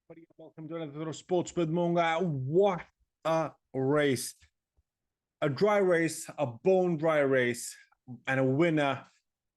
Everybody, welcome to another Sports with Monga. What a race! A dry race, a bone dry race, and a winner.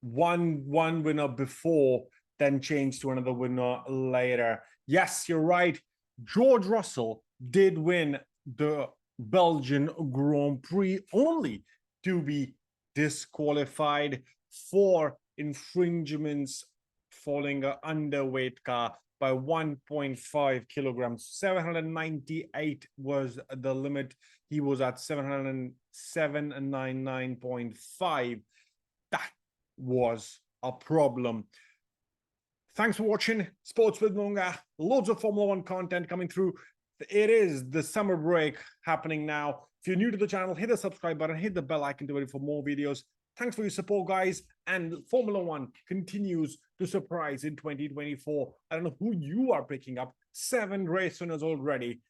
One winner before, then changed to another winner later. Yes, you're right. George Russell did win the Belgian Grand Prix only to be disqualified for infringements following an underweight car by 1.5 kilograms. 798 was the limit. He was at 799.5. That was a problem. Thanks for watching Sports with Monga. Loads of Formula One content coming through. It is the summer break happening now. If you're new to the channel, hit the subscribe button, hit the bell icon to wait for more videos. Thanks for your support, guys. And Formula One continues to surprise in 2024. I don't know who you are picking up. 7 race winners already.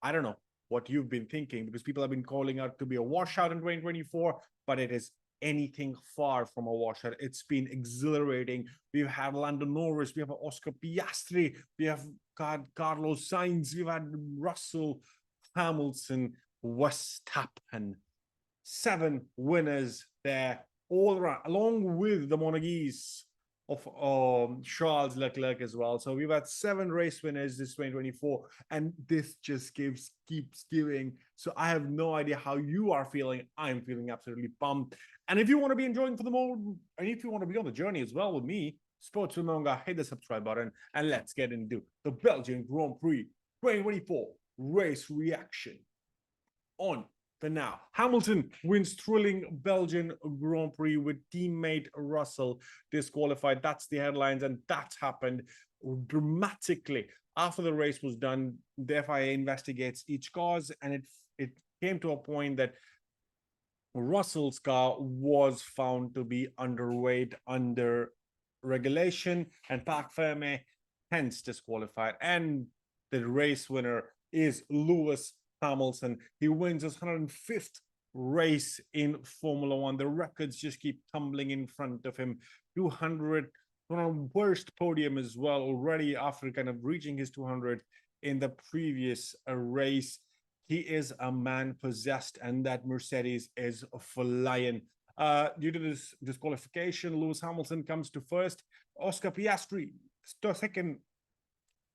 I don't know what you've been thinking, because people have been calling out to be a washout in 2024, but it is anything far from a washout. It's been exhilarating. We've had Lando Norris, we have Oscar Piastri, we have Carlos Sainz, we've had Russell, Hamilton, Verstappen. 7 winners there all around, along with the Monegasque of Charles Leclerc as well. So we've had 7 race winners this 2024, and this just keeps giving. So I have no idea how you are feeling. I'm feeling absolutely pumped. And if you want to be enjoying for the more, and if you want to be on the journey as well with me, Sports with Monga, hit the subscribe button, and let's get into the Belgian Grand Prix 2024 race reaction. On the now, Hamilton wins thrilling Belgian Grand Prix with teammate Russell disqualified. That's the headlines, and that happened dramatically after the race was done. The FIA investigates each cause, and it came to a point that Russell's car was found to be underweight under regulation, and Parc Fermé hence disqualified. And the race winner is Lewis Hamilton. He wins his 105th race in Formula One. The records just keep tumbling in front of him. 200 on a worst podium as well already, after kind of reaching his 200 in the previous race. He is a man possessed, and that Mercedes is flying. Due to this disqualification, Lewis Hamilton comes to first. Oscar Piastri second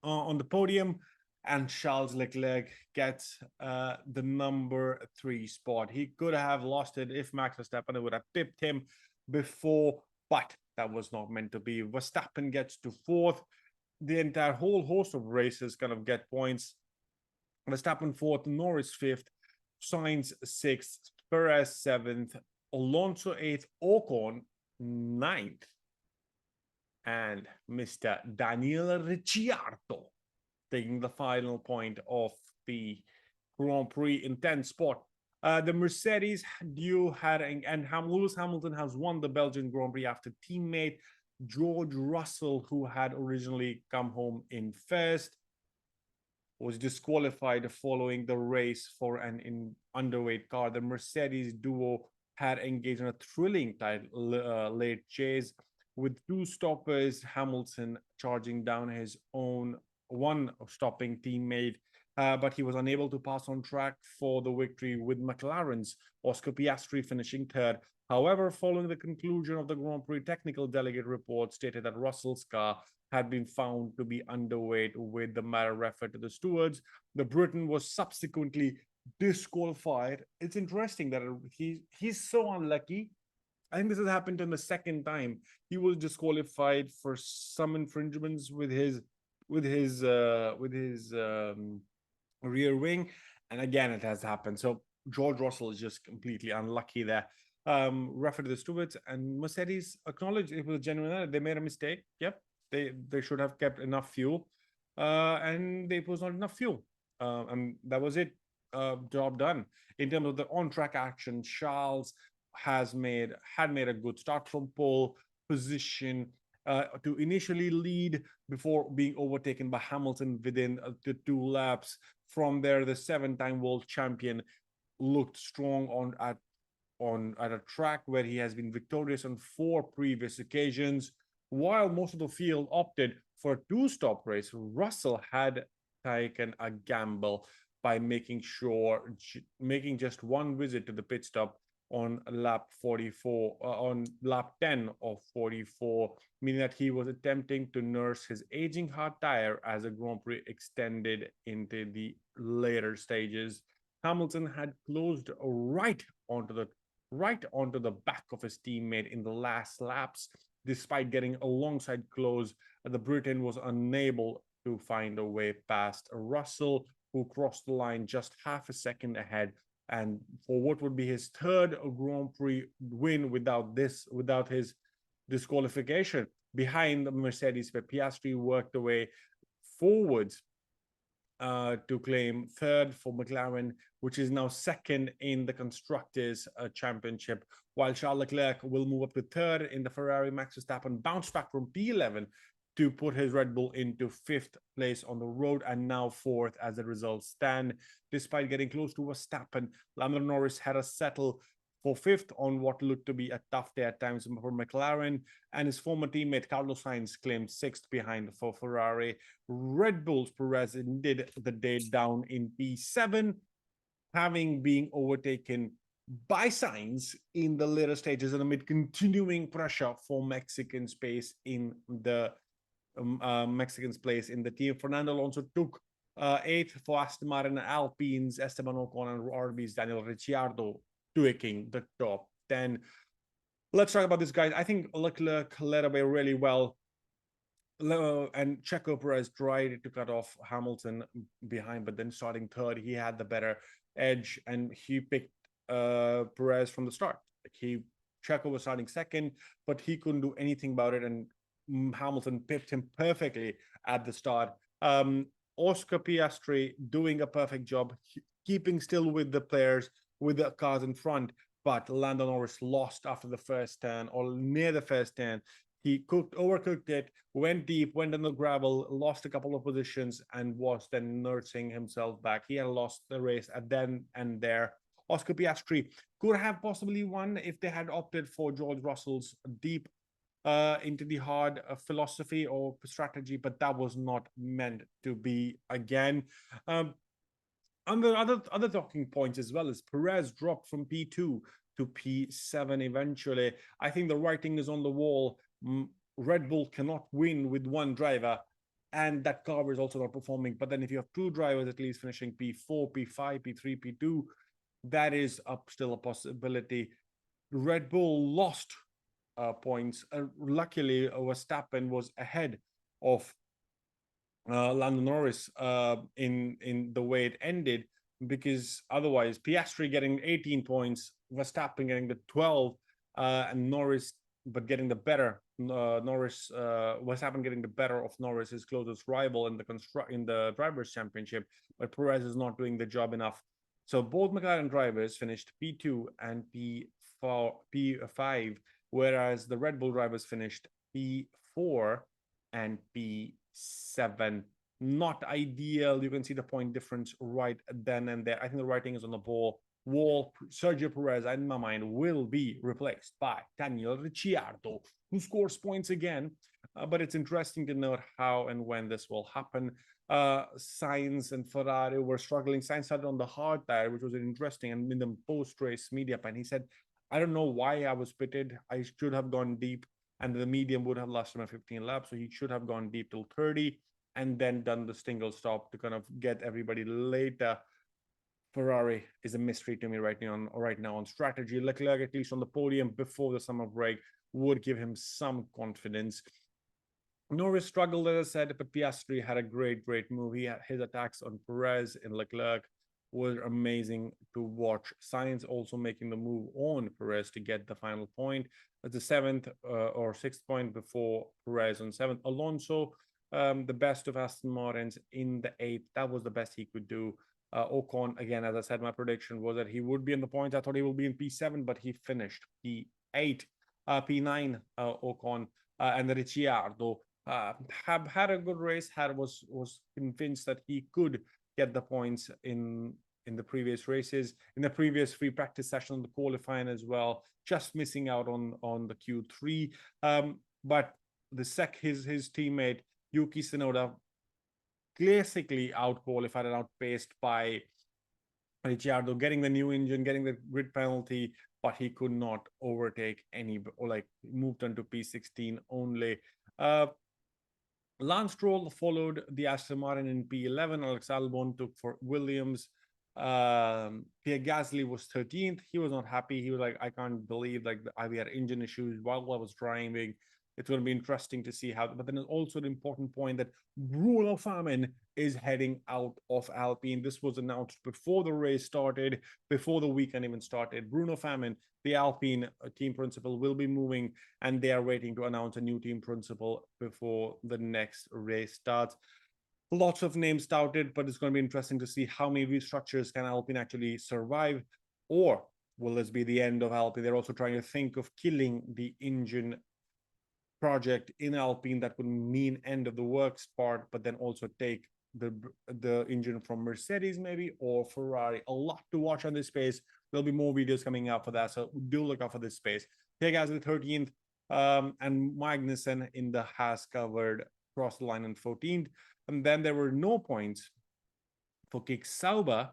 on the podium, and Charles Leclerc gets the number 3 spot. He could have lost it if Max Verstappen would have pipped him before, but that was not meant to be. Verstappen gets to 4th. The entire whole host of races kind of get points. Verstappen 4th, Norris 5th, Sainz 6th, Perez 7th, Alonso 8th, Ocon 9th, and Mr. Daniel Ricciardo taking the final point of the Grand Prix in 10th spot. The Mercedes duo had, and Lewis Hamilton has won the Belgian Grand Prix after teammate George Russell, who had originally come home in first, was disqualified following the race for an underweight car. The Mercedes duo had engaged in a thrilling late chase with 2 stoppers, Hamilton charging down his own one stopping teammate, but he was unable to pass on track for the victory, with McLaren's Oscar Piastri finishing 3rd. However, following the conclusion of the Grand Prix, technical delegate report stated that Russell's car had been found to be underweight, with the matter referred to the stewards. The Briton was subsequently disqualified. It's interesting that he's so unlucky. I think this has happened to him the 2nd time. He was disqualified for some infringements with his rear wing, and again it has happened. So George Russell is just completely unlucky there. Referred to the stewards, and Mercedes acknowledged it was a genuine error. They made a mistake. Yep, they should have kept enough fuel, and it was not enough fuel, and that was it. Job done. In terms of the on-track action, Charles had made a good start from pole position to initially lead before being overtaken by Hamilton within the 2 laps. From there, the 7-time world champion looked strong at a track where he has been victorious on 4 previous occasions. While most of the field opted for a 2-stop race, Russell had taken a gamble by making just one visit to the pit stop on lap 44, on lap 10 of 44, meaning that he was attempting to nurse his aging hard tire as the Grand Prix extended into the later stages. Hamilton had closed right onto the back of his teammate in the last laps, despite getting alongside close. The Briton was unable to find a way past Russell, who crossed the line just half a second ahead. And for what would be his third Grand Prix win without his disqualification behind Mercedes, where Piastri worked the way forwards to claim third for McLaren, which is now second in the Constructors' Championship, while Charles Leclerc will move up to third in the Ferrari. Max Verstappen bounced back from P11 to put his Red Bull into fifth place on the road, and now fourth as the results stand. Despite getting close to Verstappen, Lando Norris had to settle for fifth on what looked to be a tough day at times for McLaren, and his former teammate Carlos Sainz claimed sixth behind for Ferrari. Red Bull's Perez ended the day down in P7, having been overtaken by Sainz in the later stages and amid continuing pressure for Mexican's place in the team. Fernando Alonso took eighth for Aston Martin and Alpine's Esteban Ocon and RB's Daniel Ricciardo taking the top 10. Let's talk about this, guys. I think Leclerc led away really well, and Checo Perez tried to cut off Hamilton behind, but then starting third, he had the better edge, and he picked Perez from the start. Checo was starting second, but he couldn't do anything about it, and Hamilton pipped him perfectly at the start. Oscar Piastri doing a perfect job, keeping still with the players, with the cars in front, but Lando Norris lost after the first turn, or near the first turn. He overcooked it, went deep, went on the gravel, lost a couple of positions, and was then nursing himself back. He had lost the race at then and there. Oscar Piastri could have possibly won if they had opted for George Russell's deep into the hard philosophy or strategy, but that was not meant to be again. And the other talking points as well is Perez dropped from P2 to P7 eventually. I think the writing is on the wall. Red Bull cannot win with one driver, and that car is also not performing. But then if you have two drivers at least finishing P4, P5, P3, P2, that is still a possibility. Red Bull lost points. Luckily, Verstappen was ahead of Lando Norris in the way it ended, because otherwise Piastri getting 18 points, Verstappen getting the 12, and Norris getting the better. Verstappen getting the better of Norris, his closest rival in the Drivers' Championship, but Perez is not doing the job enough. So both McLaren drivers finished P2 and P5, whereas the Red Bull drivers finished P4 and P7. Not ideal. You can see the point difference right then and there. I think the writing is on the wall. Sergio Perez, in my mind, will be replaced by Daniel Ricciardo, who scores points again. But it's interesting to note how and when this will happen. Sainz and Ferrari were struggling. Sainz started on the hard tire, which was interesting. And in the post-race media pen, he said, I don't know why I was pitted. I should have gone deep, and the medium would have lasted 15 laps. So he should have gone deep till 30 and then done the single stop to kind of get everybody later. Ferrari is a mystery to me right now on strategy. Leclerc, at least on the podium before the summer break, would give him some confidence. Norris struggled, as I said, but Piastri had a great move. His attacks on Perez and Leclerc were amazing to watch. Sainz also making the move on Perez to get the final point. At the seventh or sixth point before Perez on seventh. Alonso, the best of Aston Martins in the eighth. That was the best he could do. Ocon, again, as I said, my prediction was that he would be in the points. I thought he would be in P7, but he finished P8, P9, Ocon, and Ricciardo have had a good race. Was convinced that he could get the points in the previous races, in the previous free practice session, the qualifying as well, just missing out on the Q3. But his teammate Yuki Tsunoda classically out-qualified and outpaced by Ricciardo, getting the new engine, getting the grid penalty, but he could not overtake any, or like moved on to P16 only. Lance Stroll followed the Aston Martin in P11. Alex Albon took for Williams. Pierre Gasly was 13th. He was not happy. He was like, I can't believe like we had engine issues while I was driving. It's going to be interesting to see how, but then there's also an important point that Bruno Famin is heading out of Alpine. This was announced before the race started, before the weekend even started. Bruno Famin, the Alpine team principal, will be moving, and they are waiting to announce a new team principal before the next race starts. Lots of names touted, but it's going to be interesting to see how many restructures can Alpine actually survive, or will this be the end of Alpine? They're also trying to think of killing the engine project in Alpine. That would mean end of the works part, but then also take the engine from Mercedes maybe, or Ferrari. A lot to watch on this space. There'll be more videos coming out for that, so do look out for this space. Pierre Gasly 13th, and Magnussen in the Haas covered cross the line on 14th. And then there were no points for Kick Sauber.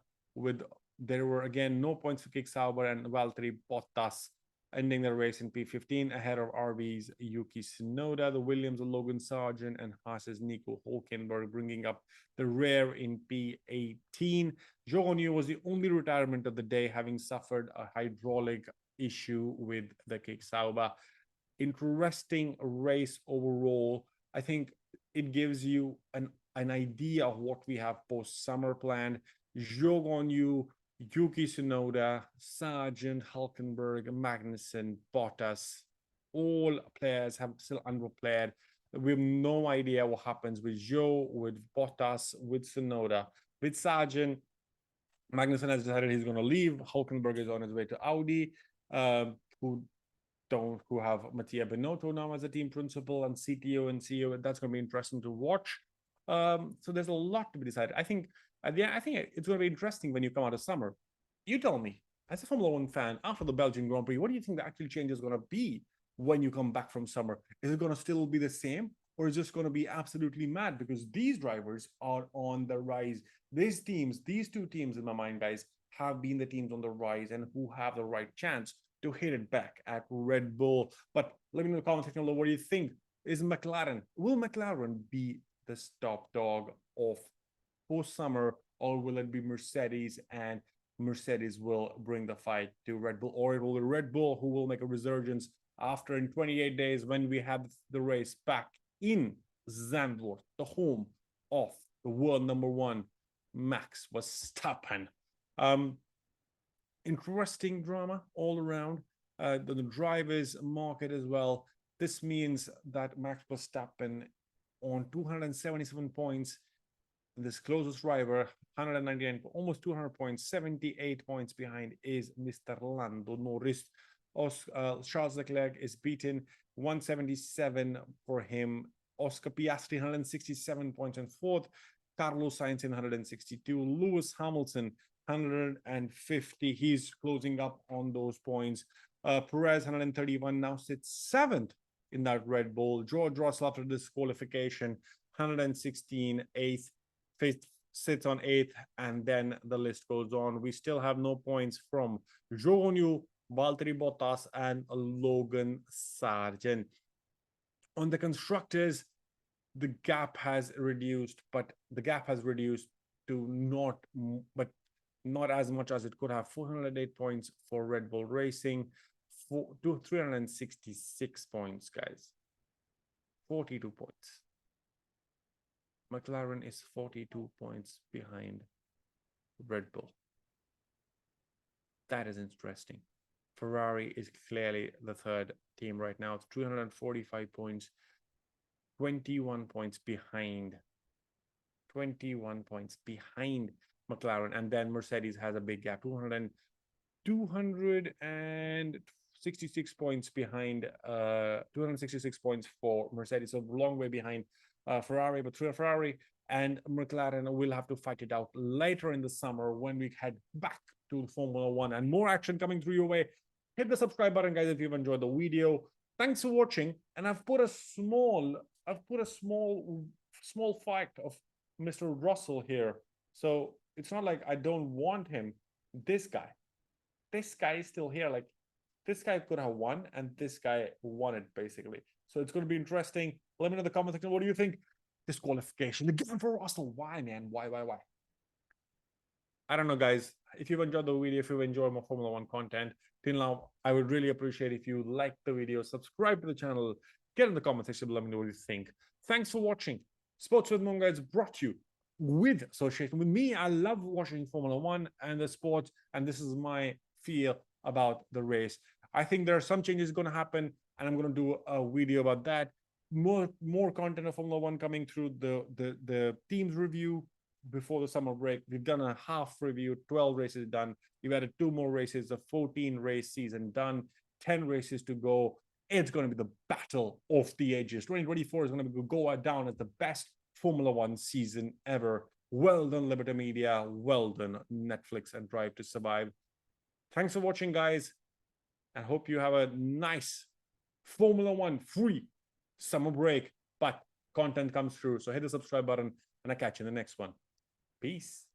There were again no points for Kick Sauber and Valtteri Bottas ending the race in P15 ahead of RB's Yuki Tsunoda, the Williams of Logan Sargent, and Haas's Nico Hülkenberg bringing up the rear in P18. Zhou Guanyu was the only retirement of the day, having suffered a hydraulic issue with the Kick Sauber. Interesting race overall. I think it gives you an idea of what we have post-summer planned. Zhou Guanyu, Yuki Tsunoda, Sargent, Hülkenberg, Magnussen, Bottas, all players have still underplayed. We have no idea what happens with Zhou, with Bottas, with Tsunoda. With Sargent, Magnussen has decided he's going to leave. Hülkenberg is on his way to Audi, who have Mattia Binotto now as a team principal and CTO and CEO. That's going to be interesting to watch. So there's a lot to be decided. I think it's going to be interesting when you come out of summer. You tell me, as a Formula One fan, after the Belgian Grand Prix, what do you think the actual change is going to be when you come back from summer? Is it going to still be the same, or is it just going to be absolutely mad? Because these drivers are on the rise. These two teams in my mind, guys, have been the teams on the rise and who have the right chance to hit it back at Red Bull. But let me know in the comment section below, what do you think? Will McLaren be the top dog of post-summer, or will it be Mercedes, and Mercedes will bring the fight to Red Bull, or it will be Red Bull who will make a resurgence after in 28 days when we have the race back in Zandvoort, the home of the world number one, Max Verstappen. Interesting drama all around. The drivers market as well. This means that Max Verstappen on 277 points, this closest driver, 199, almost 200 points, 78 points behind is Mr. Lando Norris. Charles Leclerc is beaten, 177 for him. Oscar Piastri, 167 points in fourth. Carlos Sainz in 162. Lewis Hamilton, 150. He's closing up on those points. Perez, 131, now sits seventh in that Red Bull. George Russell, after disqualification, 116, eighth. Fifth sits on eighth, and then the list goes on. We still have no points from Zhou Guanyu, Valtteri Bottas, and Logan Sargent. On the constructors, the gap has reduced, but the gap has reduced to not as much as it could have. 408 points for Red Bull Racing, to 366 points, guys. 42 points. McLaren is 42 points behind Red Bull. That is interesting. Ferrari is clearly the third team right now. It's 245 points, 21 points behind. 21 points behind McLaren. And then Mercedes has a big gap, 266 points behind, 266 points for Mercedes. So a long way behind Ferrari, but Ferrari and McLaren will have to fight it out later in the summer when we head back to Formula One, and more action coming through your way. Hit the subscribe button, guys, if you've enjoyed the video. Thanks for watching, and I've put a small fact of Mr. Russell here. So it's not like I don't want him. This guy is still here. Like, this guy could have won, and this guy won it, basically. So it's going to be interesting. Let me know in the comment section. What do you think? Disqualification again for Russell. Why, man? Why? I don't know, guys. If you've enjoyed the video, if you've enjoyed my Formula One content, till now, I would really appreciate if you like the video, subscribe to the channel, get in the comment section below, let me know what you think. Thanks for watching. Sports with Mongha is brought to you with association with me. I love watching Formula One and the sport, and this is my feel about the race. I think there are some changes going to happen, and I'm going to do a video about that. More content of Formula One coming through the team's review before the summer break. We've done a half review, 12 races done. We've added 2 more races, a 14 race season done, 10 races to go. It's going to be the battle of the ages. 2024 is going to go down as the best Formula One season ever. Well done, Liberty Media. Well done, Netflix and Drive to Survive. Thanks for watching, guys. I hope you have a nice Formula One free summer break, but content comes through. So hit the subscribe button, and I'll catch you in the next one. Peace.